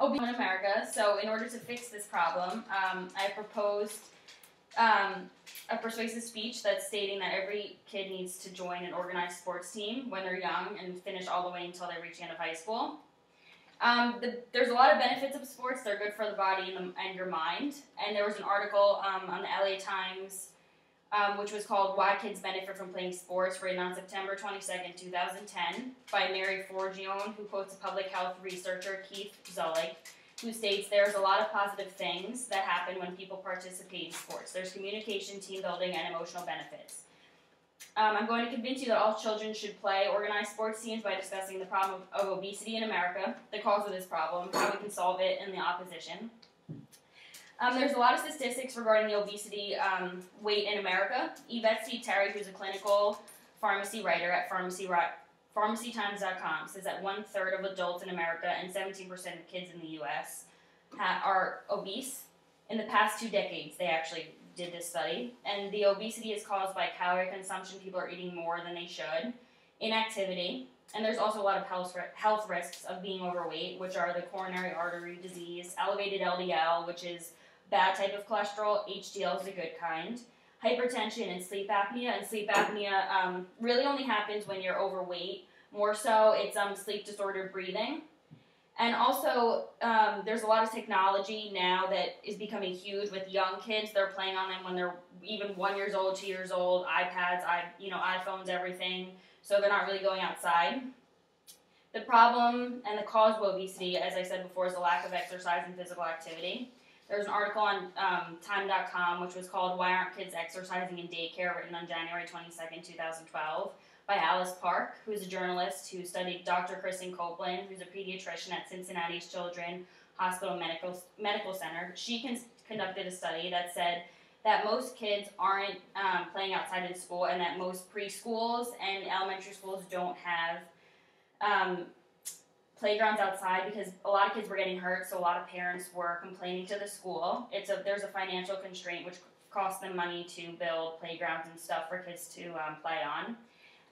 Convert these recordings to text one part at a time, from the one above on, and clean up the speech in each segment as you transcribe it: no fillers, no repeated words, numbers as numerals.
obesity in America. So in order to fix this problem, I proposed a persuasive speech that's stating that every kid needs to join an organized sports team when they're young and finish all the way until they reach the end of high school. There's a lot of benefits of sports. They're good for the body and your mind. And there was an article on the LA Times, which was called Why Kids Benefit from Playing Sports, written on September 22nd, 2010, by Mary Forgione, who quotes a public health researcher, Keith Zulik, who states there's a lot of positive things that happen when people participate in sports. There's communication, team building, and emotional benefits. I'm going to convince you that all children should play organized sports teams by discussing the problem of obesity in America, the cause of this problem, how we can solve it, and the opposition. There's a lot of statistics regarding the obesity weight in America. Yvette C. Terry, who's a clinical pharmacy writer at PharmacyTimes.com, says that 1/3 of adults in America and 17% of kids in the U.S. are obese. In the past 2 decades, they actually did this study. And the obesity is caused by calorie consumption. People are eating more than they should. Inactivity. And there's also a lot of health risks of being overweight, which are the coronary artery disease, elevated LDL, which is bad type of cholesterol, HDL is the good kind, hypertension, and sleep apnea. And sleep apnea really only happens when you're overweight. More so, it's sleep disordered breathing. And also, there's a lot of technology now that is becoming huge with young kids. They're playing on them when they're even 1 year old, 2 years old, iPads, iPhones, everything. So they're not really going outside. The problem and the cause of obesity, as I said before, is the lack of exercise and physical activity. There's an article on Time.com which was called Why Aren't Kids Exercising in Daycare, written on January 22nd, 2012, by Alice Park, who's a journalist who studied Dr. Kristen Copeland, who's a pediatrician at Cincinnati's Children's Hospital Medical Center. She conducted a study that said that most kids aren't playing outside in school, and that most preschools and elementary schools don't have playgrounds outside because a lot of kids were getting hurt, so a lot of parents were complaining to the school. There's a financial constraint which costs them money to build playgrounds and stuff for kids to play on.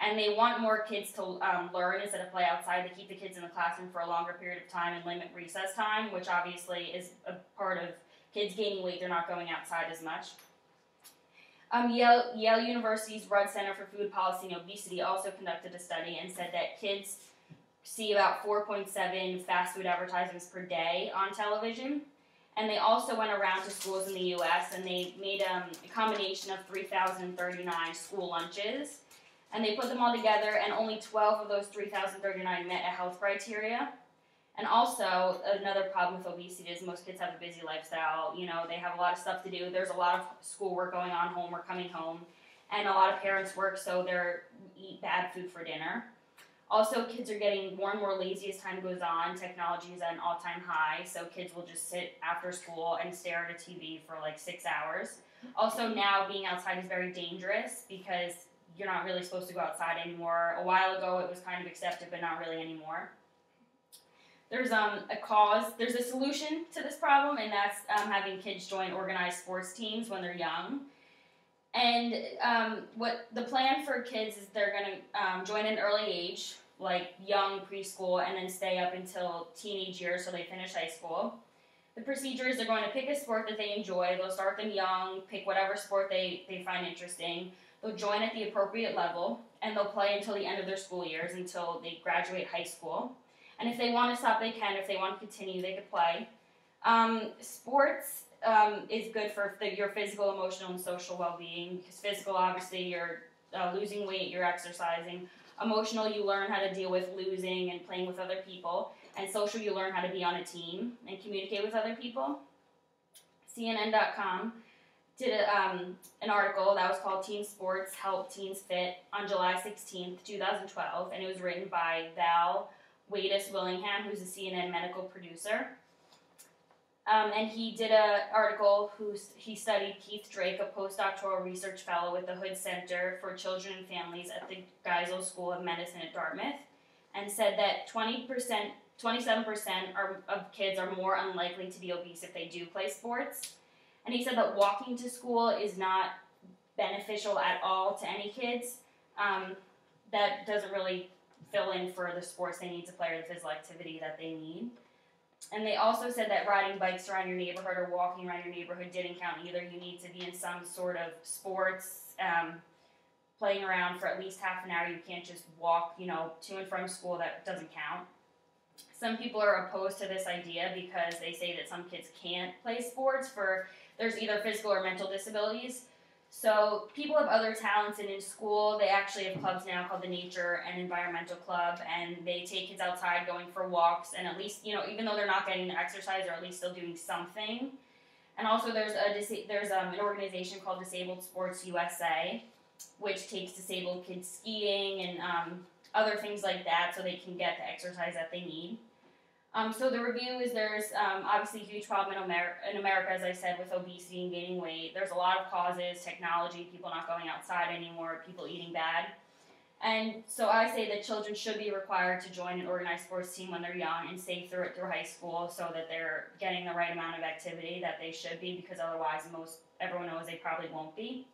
And they want more kids to learn instead of play outside. They keep the kids in the classroom for a longer period of time and limit recess time, which obviously is a part of kids gaining weight. They're not going outside as much. Yale University's Rudd Center for Food Policy and Obesity also conducted a study and said that kids see about 4.7 fast food advertisements per day on television. And they also went around to schools in the U.S. and they made a combination of 3,039 school lunches. And they put them all together, and only 12 of those 3,039 met a health criteria. And also, another problem with obesity is most kids have a busy lifestyle. They have a lot of stuff to do. There's a lot of schoolwork going on, homework coming home. And a lot of parents work, so they eat bad food for dinner. Also, kids are getting more and more lazy as time goes on. Technology is at an all-time high, so kids will just sit after school and stare at a TV for like 6 hours. Also, now being outside is very dangerous because you're not really supposed to go outside anymore. A while ago, it was kind of accepted, but not really anymore. There's there's a solution to this problem, and that's having kids join organized sports teams when they're young. And what the plan for kids is they're going to join at an early age, like young preschool, and then stay up until teenage years so they finish high school. The procedure is they're going to pick a sport that they enjoy. They'll start them young, pick whatever sport they find interesting. They'll join at the appropriate level, and they'll play until the end of their school years, until they graduate high school. And if they want to stop, they can. If they want to continue, they could play. Sports is good for your physical, emotional, and social well-being. Because physical, obviously, you're losing weight, you're exercising. Emotional, you learn how to deal with losing and playing with other people. And social, you learn how to be on a team and communicate with other people. CNN.com did an article that was called Teen Sports Help Teens Fit on July 16th, 2012, and it was written by Val Wadis-Willingham, who's a CNN medical producer. And he did an article he studied Keith Drake, a postdoctoral research fellow with the Hood Center for Children and Families at the Geisel School of Medicine at Dartmouth, and said that 27% of kids are more unlikely to be obese if they do play sports. And he said that walking to school is not beneficial at all to any kids. That doesn't really fill in for the sports they need to play or the physical activity that they need. And they also said that riding bikes around your neighborhood or walking around your neighborhood didn't count either. You need to be in some sort of sports, playing around for at least half an hour. You can't just walk, to and from school. That doesn't count. Some people are opposed to this idea because they say that some kids can't play sports there's either physical or mental disabilities. So people have other talents, and in school they actually have clubs now called the Nature and Environmental Club, and they take kids outside going for walks, and at least, even though they're not getting the exercise, they're at least still doing something. And also there's an organization called Disabled Sports USA, which takes disabled kids skiing and other things like that so they can get the exercise that they need. So the review is there's obviously a huge problem in America, as I said, with obesity and gaining weight. There's a lot of causes: technology, people not going outside anymore, people eating bad. And so I say that children should be required to join an organized sports team when they're young and stay through high school so that they're getting the right amount of activity that they should be, because otherwise everyone knows they probably won't be.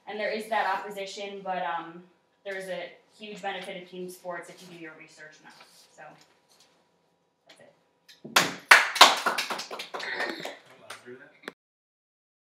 And there is that opposition, but there's a huge benefit of team sports if you do your research now. So.